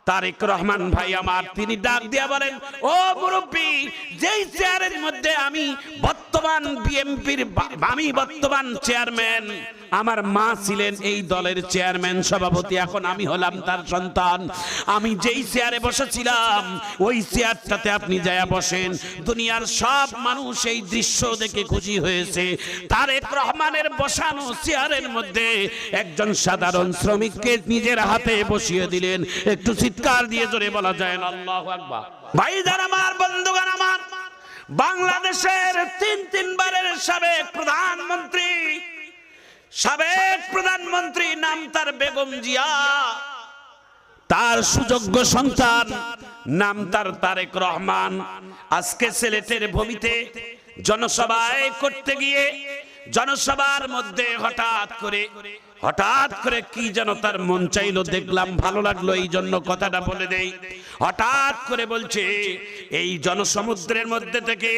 তারেক রহমান ভাই আমার, তিনি ডাক দিয়া বলেন, ও মুরব্বী, যেই চেয়ারের মধ্যে আমি বর্তমান বিএনপির আমি বর্তমান চেয়ারম্যান, আমার মা ছিলেন এই দলের চেয়ারম্যান সভাপতি, এখন আমি হলাম তার সন্তান। আমি যেই চেয়ারে বসেছিলাম ওই চেয়ারটাতে আপনি যায়া বসেন। দুনিয়ার সব মানুষ এই দৃশ্য দেখে খুশি হয়েছে। তারেক রহমানের বসানো চেয়ারের মধ্যে একজন সাধারণ শ্রমিককে নিজের হাতে বসিয়ে দিলেন। একটু চিৎকার দিয়ে জোরে বলা যায় না আল্লাহু আকবার। ভাইজান আমার, বন্ধুগণ আমার, বাংলাদেশের তিনবারের সাবেক প্রধানমন্ত্রী নাম তার বেগম জিয়া, তার সুযোগ্য সন্তান নাম তার তারেক রহমান। আজকে সিলেটের ভূমিতে জনসভায় করতে গিয়ে জনসভার মধ্যে হঠাৎ করে কি যেন তার মন চাইলো, দেখলাম ভালো লাগলো, এই জন্য কথাটা বলে দেই। হঠাৎ করে বলছে, এই জনসমুদ্রের মধ্যে থেকে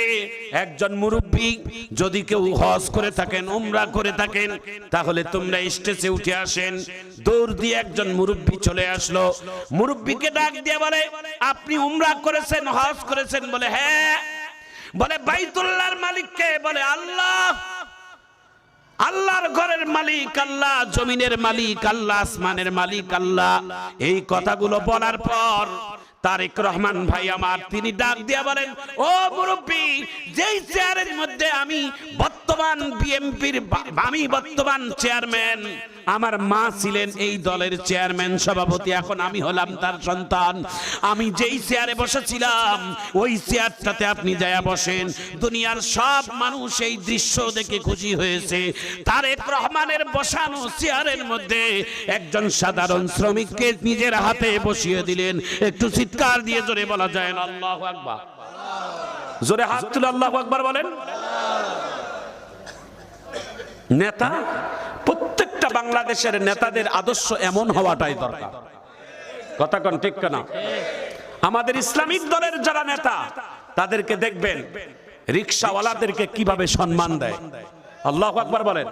একজন মুরব্বী, যদি কেউ হজ করে থাকেন, উমরা করে থাকেন, তাহলে তোমরা স্টেজে উঠে আসেন। দৌড় দিয়ে একজন মুরব্বী চলে আসলো। মুরব্বীকে ডাক দিয়ে বলে, আপনি উমরা করেছেন, হজ করেছেন? বলে হ্যাঁ। বলে বাইতুল্লাহর মালিক কে? বলে আল্লাহ। আল্লাহর ঘরের মালিক আল্লাহ, জমিনের মালিক আল্লাহ, আসমানের মালিক আল্লাহ। এই কথাগুলো বলার পর তারেক রহমান ভাই আমার, তিনি ডাক দিয়া বলেন, ও মুরব্বী, যেই চেয়ারের মধ্যে আমি বর্তমান বিএনপির আমি বর্তমান চেয়ারম্যান, আমার মা ছিলেন এই দলের চেয়ারম্যান সভাপতি, এখন আমি হলাম তার সন্তান। আমি যেই চেয়ারে বসেছিলাম ওই চেয়ারটাতে আপনি যায়া বসেন। দুনিয়ার সব মানুষ এই দৃশ্য দেখে খুশি হয়েছে। তারেক রহমানের বসানো চেয়ারের মধ্যে একজন সাধারণ শ্রমিককে নিজের হাতে বসিয়ে দিলেন। একটু চিৎকার দিয়ে জোরে বলা যায় না আল্লাহু আকবার। জোরে হাত তুলে আল্লাহু আকবার বলেন। নেতা, প্রত্যেকটা বাংলাদেশের নেতাদের আদর্শ এমন হওয়াটাই দরকার। কথা কোন ঠিক না? আমাদের ইসলামিক দলের যারা নেতা, তাদেরকে দেখবেন রিকশাওয়ালাদেরকে কিভাবে সম্মান দেয়। আল্লাহু আকবার বলেন।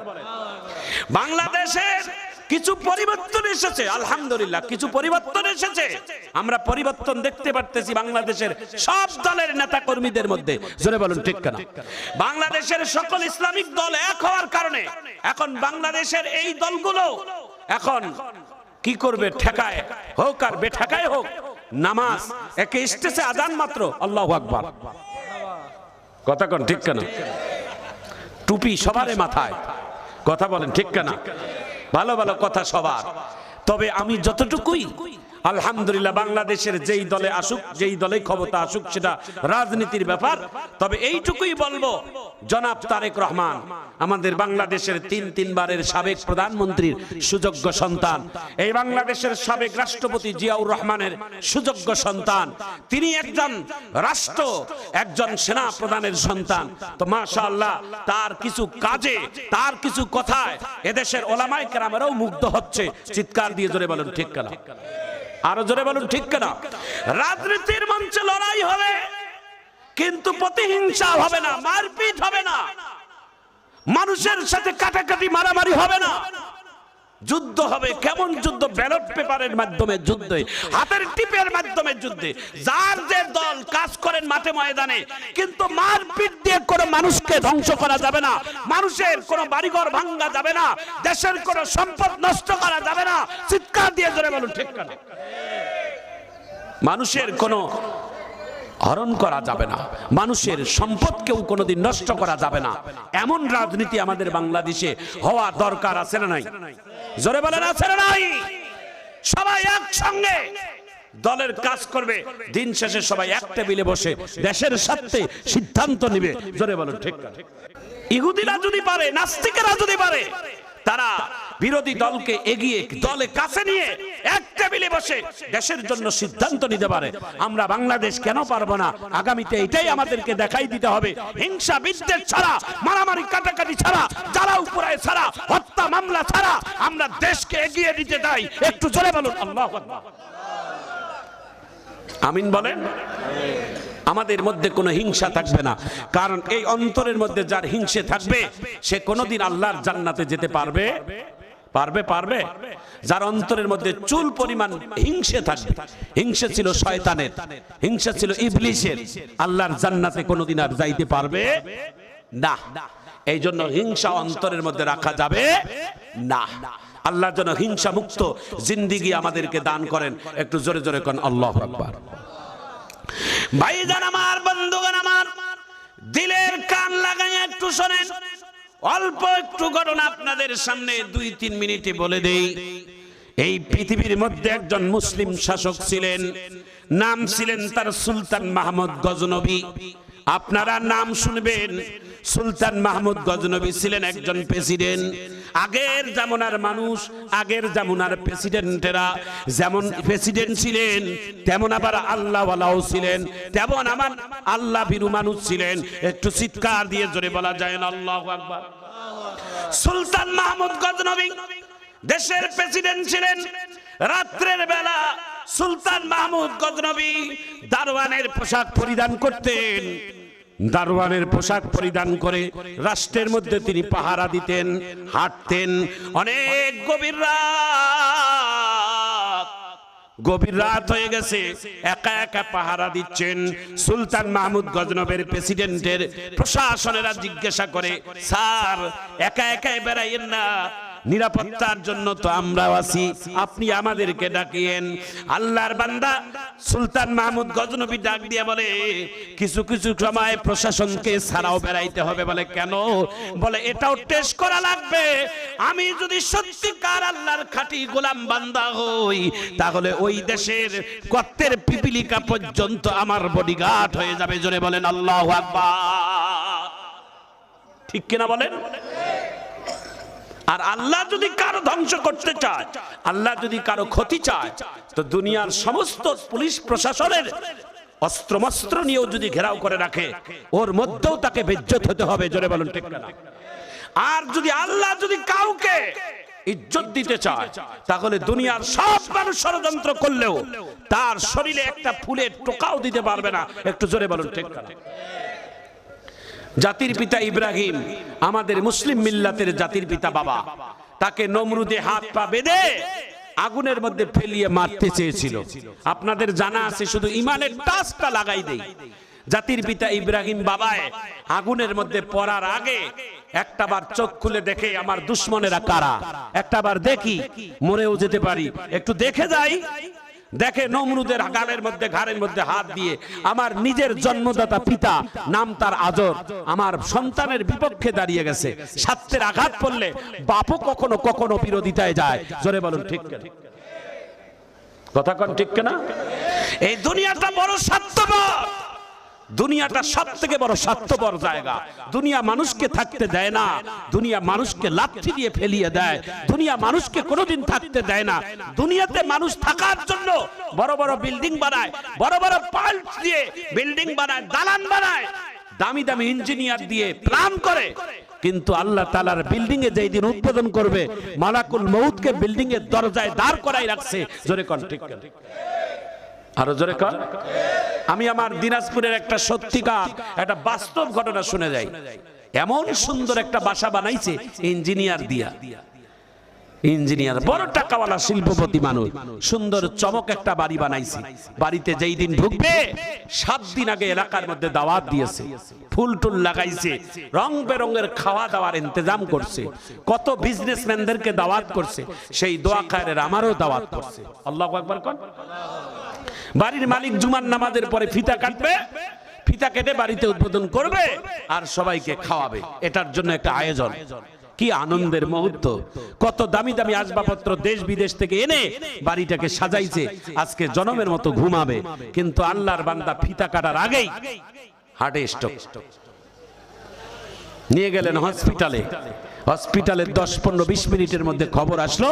বাংলাদেশের কিছু পরিবর্তন এসেছে, আলহামদুলিল্লাহ, কিছু পরিবর্তন এসেছে। আমরা পরিবর্তন দেখতে পারতেছি বাংলাদেশের সব দলের নেতা কর্মীদের মধ্যে। জোরে বলুন ঠিক না? বাংলাদেশের সকল ইসলামিক দল এক হওয়ার কারণে এখন বাংলাদেশের এই দলগুলো এখন কি করবে? ঠেকায় হোক আর বেঠেকায় হোক, নামাজ একে স্টেজে আজান মাত্র আল্লাহু আকবার। কথা কোন ঠিক না? টুপি সবারে মাথায়। কথা বলেন ঠিক না? ভালো ভালো কথা সবার। তবে আমি যতটুকুই, আলহামদুলিল্লাহ, বাংলাদেশের যেই দলে আসুক, যেই দলে ক্ষমতা আসুক, সেটা রাজনীতির ব্যাপার। তবে এইটুকুই বলবো, জনাব তারেক রহমান আমাদের বাংলাদেশের তিনবারের সাবেক প্রধানমন্ত্রীর সুযোগ্য সন্তান, এই বাংলাদেশের সাবেক রাষ্ট্রপতি জিয়াউর রহমানের সুযোগ্য সন্তান। তিনি একজন সেনা প্রধানের সন্তান। তো মাশাআল্লাহ, তার কিছু কাজে, তার কিছু কথায় এদেশের ওলামায়ে কেরামেরাও মুগ্ধ হচ্ছে। চিৎকার দিয়ে জোরে বলুন ঠিক না? আরো জোরে বলুন ঠিক না? রাজনীতির মঞ্চে লড়াই হবে, কিন্তু প্রতিহিংসা হবে না, মারপিট হবে না, মানুষের সাথে কাটাকাটি মারামারি হবে না। যুদ্ধ হবে। কেমন যুদ্ধ? ব্যালট পেপারের মাধ্যমে যুদ্ধ, হাতের টিপের মাধ্যমে যুদ্ধে। যার যে দল কাজ করেন মাঠে ময়দানে, কিন্তু মারপিট দিয়ে কোনো মানুষকে ধ্বংস করা যাবে না, মানুষের কোনো বাড়িঘর ভাঙা যাবে না, দেশের কোনো সম্পদ নষ্ট করা যাবে না। চিৎকার দিয়ে জোরে বলুন ঠিক না? মানুষের কোনো হরণ করা যাবে না, মানুষের সম্পদকেও কোনোদিন নষ্ট করা যাবে না। এমন রাজনীতি আমাদের বাংলাদেশে হওয়া দরকার, আছে না নাই? জোরে বলেন আছে না নাই? সবাই একসঙ্গে দলের কাজ করবে, দিন শেষে সবাই এক টেবিলে বসে দেশের স্বার্থে সিদ্ধান্ত নেবে। জোরে বলেন ঠিক না? ইহুদিরা যদি পারে, নাস্তিকেরা যদি পারে, তারা বিরোধী দলকে এগিয়ে দলে কাছে নিয়ে এক টেবিলে বসে দেশের জন্য সিদ্ধান্ত নিতে পারে। আমরা বাংলাদেশ কেন পারবো না? আগামীতে এটাই আমাদেরকে দেখাই দিতে হবে। হিংসা বিদ্বেষ ছাড়া, মারামারি কাটাকাটি ছাড়া, যারা উপরে ছাড়া, হত্যা মামলা ছাড়া আমরা দেশকে এগিয়ে দিতে চাই। একটু জোরে বলুন আল্লাহু আকবার। আমিন বলেন। আমাদের মধ্যে কোনো হিংসা থাকবে না, কারণ এই অন্তরের মধ্যে যার হিংসে থাকবে সে কোনোদিন আল্লাহর জান্নাতে যেতে পারবে? যার অন্তরের মধ্যে চুল পরিমাণ হিংসে থাকবে, হিংসে ছিল শয়তানের, হিংসা ছিল ইবলিসের, আল্লাহর জান্নাতে কোনোদিন আর যাইতে পারবে না। এই জন্য হিংসা অন্তরের মধ্যে রাখা যাবে না। আল্লাহ যেন হিংসা মুক্ত জিন্দেগি আমাদেরকে দান করেন। একটু জোরে জোরে কোন আল্লাহু আকবার। ভাইজান আমার, বন্ধুগণ আমার, দিলের কান লাগাই একটু শোনেন। অল্প একটু ঘটনা আপনাদের সামনে 2-3 মিনিটে বলে দেই। এই পৃথিবীর মধ্যে একজন মুসলিম শাসক ছিলেন, নাম ছিলেন তার সুলতান মাহমুদ গজনবী। আপনারা নাম শুনবেন, সুলতান মাহমুদ গজনবী ছিলেন একজন প্রেসিডেন্ট। আগের জামানার মানুষ, আগের জামানার প্রেসিডেন্টেরা যেমন প্রেসিডেন্ট ছিলেন, তেমন আবার আল্লাহওয়ালাও ছিলেন, তেমন আমার আল্লাহ ভীরু মানুষ ছিলেন। একটু চিৎকার দিয়ে জোরে বলা যায় না আল্লাহু আকবার। সুলতান মাহমুদ গজনবী দেশের প্রেসিডেন্ট ছিলেন। রাত্রের বেলা সুলতান মাহমুদ গজনবী দারওয়ানের পোশাক পরিধান করতেন। দারওয়ানের পোশাক পরিধান করে রাষ্ট্রের মধ্যে তিনি পাহারা দিতেন, হাঁটতেন। অনেক গভীর রাত হয়ে গেছে, একা একা পাহারা দিচ্ছেন। সুলতান মাহমুদ গজনবীর প্রেসিডেন্টের প্রশাসনেরা জিজ্ঞাসা করে, স্যার একা একা বেড়াইয়েন না, নিরাপত্তার জন্য তো আমরাও আছি, আপনি আমাদেরকে ডাকিয়েন। আল্লাহর বান্দা সুলতান মাহমুদ গজনবী ডাক দিয়ে বলে, কিছু কিছু সময় প্রশাসনকে ছাড়াও বেড়াইতে হবে। বলে কেন? বলে এটাও টেস্ট করা লাগবে, আমি যদি সত্যিকার আল্লাহর খাঁটি গোলাম বান্দা হই, তাহলে ওই দেশের গর্তের পিপিলিকা পর্যন্ত আমার বডিগার্ড হয়ে যাবে। জোরে বলেন আল্লাহু আকবার। ঠিক কিনা বলেন? আর আল্লাহ যদি কারো ধ্বংস করতে চায়, আল্লাহ যদি কারো ক্ষতি চায়, তো দুনিয়ার সমস্ত পুলিশ প্রশাসনের অস্ত্রমস্ত্র নিয়েও যদি ঘেরাও করে রাখে, ওর মধ্যেও তাকে বেজ্জত হতে হবে। জোরে বলুন ঠিক না? আর যদি আল্লাহ যদি কাউকে ইজ্জত দিতে চায়, তাহলে দুনিয়ার সব মানুষ ষড়যন্ত্র করলেও তার শরীরে একটা ফুলের টোকাও দিতে পারবে না। একটু জোরে বলুন ঠিক না? জাতির পিতা ইব্রাহিম, আমাদের মুসলিম মিল্লাতের জাতির পিতা বাবা, তাকে নমরুদে হাত পা বেঁধে আগুনের মধ্যে ফেলিয়ে মারতে চেয়েছিল। আপনাদের জানা আছে, শুধু ইমানের টাচটা লাগাই দেই। জাতির পিতা ইব্রাহিম বাবায় আগুনের মধ্যে পড়ার আগে একটাবার চোখ খুলে দেখে আমার দুশ্মনেরা কারা, একটাবার দেখি, মরেও যেতে পারি, একটু দেখে যাই। দেখে নমরুদের গালের মধ্যে, ঘাড়ের মধ্যে হাত দিয়ে, আমার নিজের জন্মদাতা পিতা, নাম তার আজর, আমার সন্তানের বিপক্ষে দাঁড়িয়ে গেছে। স্বার্থের আঘাত পড়লে বাপও কখনো কখনো বিরোধিতায় যায়। জোরে বলুন ঠিক কিনা? কথা কোন ঠিক কিনা? এই দুনিয়াটা বড় স্বার্থপর, দুনিয়াটা সব থেকে বড় স্বার্থপর জায়গা। দুনিয়া মানুষকে থাকতে দেয় না, দুনিয়া মানুষকে লাথি দিয়ে ফেলিয়ে দেয়, দুনিয়া মানুষকে কোনোদিন থাকতে দেয় না। দুনিয়াতে মানুষ থাকার জন্য বড় বড় বিল্ডিং বানায়, বড় বড় পাল্ট দিয়ে বিল্ডিং বানায়, দালান বানায়, দামি দামি ইঞ্জিনিয়ার দিয়ে প্ল্যান করে। কিন্তু আল্লাহ তাআলার বিল্ডিং এ যেই দিন উদ্বোধন করবে, মালাকুল মউতকে বিল্ডিং এর দরজায় দাঁড় করাই রাখছে। জোরে কোন ঠিক কিনা? আরো জোরে কর। আমি আমার দিনাজপুরের একটা সত্যিকার একটা বাস্তব ঘটনা শুনে যাই। এমন সুন্দর একটা বাসা বানাইছে ইঞ্জিনিয়ার দিয়া, ইঞ্জিনিয়ার বড় টাকাওয়ালা শিল্পপতি মানুষ, সুন্দর চমক একটা বাড়ি বানাইছে। বাড়িতে যেই দিন ঢুকবে, 7 দিন আগে এলাকার মধ্যে দাওয়াত দিয়েছে, ফুল টুল লাগাইছে, রং বেরঙের খাওয়া দাওয়ার ইন্তজাম করছে, কত বিজনেসম্যানদেরকে দাওয়াত করছে। সেই দোয়া খায়ের আমারও দাওয়াত করছে। আল্লাহু আকবার কোন। বাড়ির মালিক জুমার নামাজের পরে ফিতা কাটবে, ফিতা কেটে বাড়িতে উদ্বোধন করবে আর সবাইকে খাওয়াবে। এটার জন্য একটা আয়োজন। কি আনন্দের মুহূর্ত! কত দামি দামি আসবাবপত্র দেশ বিদেশ থেকে এনে বাড়িটাকে সাজাইছে, আজকে জনমের মতো ঘুমাবে। কিন্তু আল্লাহর বান্দা ফিতা কাটার আগেই হার্টে স্ট্রোক, নিয়ে গেলেন হসপিটালে। হসপিটালের 10-15-20 মিনিটের মধ্যে খবর আসলো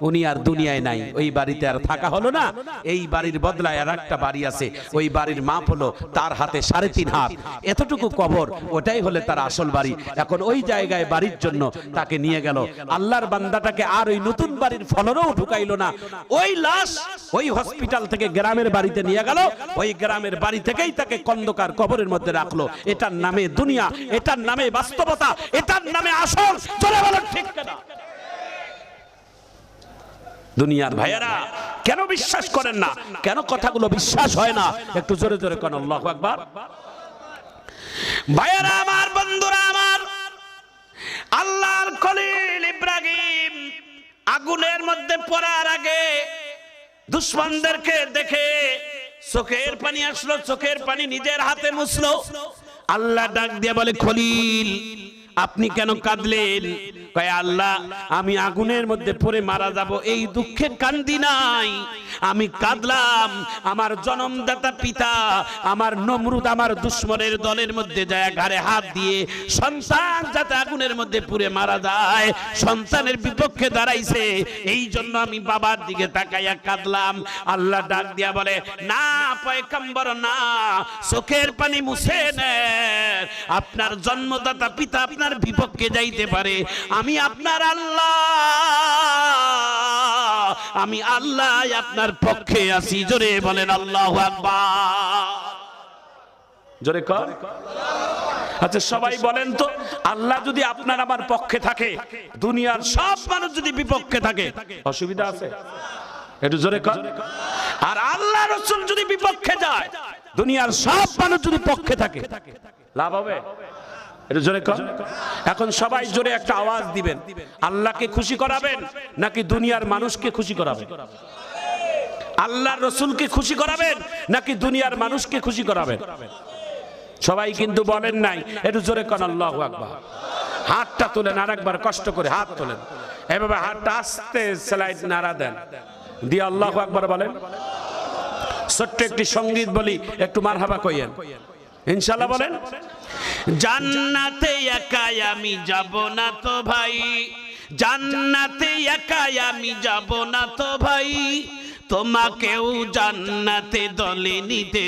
উনি আর দুনিয়ায় নাই। ওই বাড়িতে আর থাকা হলো না। এই বাড়ির বদলায় আর একটা বাড়ি আছে, ওই বাড়ির মাপ হলো তার হাতে 3.5 হাত, এতটুকু কবর, ওটাই হলে তার আসল বাড়ি। এখন ওই জায়গায় বাড়ির জন্য তাকে নিয়ে গেল। আল্লাহর বান্দাটাকে আর ওই নতুন বাড়ির ফলনও ঢুকাইলো না। ওই লাশ ওই হসপিটাল থেকে গ্রামের বাড়িতে নিয়ে গেল, ওই গ্রামের বাড়ি থেকেই তাকে কন্দকার কবরের মধ্যে রাখলো। এটার নামে দুনিয়া, এটার নামে বাস্তবতা, এটার নামে আসল। চলে বলেন ঠিক কিনা? দুনিয়ার ভাইয়েরা কেন বিশ্বাস করেন না? কেন কথাগুলো বিশ্বাস হয় না? একটু জোরে জোরে কোন আল্লাহু আকবার। ভাইয়েরা আমার, বন্ধুরা আমার, আল্লাহর খলিল ইব্রাহিম আগুনের মধ্যে পড়ার আগে দুশমনদেরকে দেখে চোখের পানি আসলো, চোখের পানি নিজের হাতে মুছলো। আল্লাহ ডাক দিয়ে বলে, খলিল আপনি কেন কাঁদলেন? কয় আল্লাহ, আমি আগুনের মধ্যে পড়ে মারা যাব এই দুঃখে কান্দি নাই, আমি কাঁদলাম আমার জন্মদাতা পিতা আমার নমরুদ আমার দুশমনের দলের মধ্যে যায় ঘাড়ে হাত দিয়ে সন্তান যাতে আগুনের মধ্যে পুড়ে মারা যায়, সন্তানের বিপক্ষে দাঁড়াইছে, এই জন্য আমি বাবার দিকে তাকাইয়া কাঁদলাম। আল্লাহ ডাক দিয়া বলে, না পয়গম্বর না, চোখের পানি মুছে নেন, আপনার জন্মদাতা পিতা আপনার বিপক্ষে যাইতে পারে, আমি আপনার আল্লাহ, আমি আল্লাহ আপনার পক্ষে আছি। জোরে বলেন আল্লাহু আকবার। জোরে কর। আচ্ছা সবাই বলেন তো, আল্লাহ যদি আপনার আমার পক্ষে থাকে, দুনিয়ার সব মানুষ যদি বিপক্ষে থাকে, অসুবিধা আছে? একটু জোরে কর। আর আল্লাহ রাসূল যদি বিপক্ষে যায়, দুনিয়ার সব মানুষ যদি পক্ষে থাকে, লাভ হবে? একটু জোরে কর। এখন সবাই জোরে একটা আওয়াজ দিবেন, আল্লাহকে খুশি করাবেন নাকি দুনিয়ার মানুষকে খুশি করাবেন? আল্লাহর রাসূলকে খুশি করাবেন নাকি দুনিয়ার মানুষকে খুশি করাবেন? সবাই কিন্তু বলেন নাই, একটু জোরে কর আল্লাহু আকবার। হাতটা তোলেন, আরেকবার কষ্ট করে হাত তোলেন, এভাবে হাতটা আস্তে স্লাইড নাড়া দেন দিয়ে আল্লাহু আকবার বলেন। ছোট্ট একটি সঙ্গীত বলি, একটু মারহাবা কইয়েন ইনশাআল্লাহ বলেন। জান্নাতে একাই আমি যাব না তো ভাই, জান্নাতে একাই আমি যাব না তো ভাই, তোমাকেও জান্নাতে দলে নিতে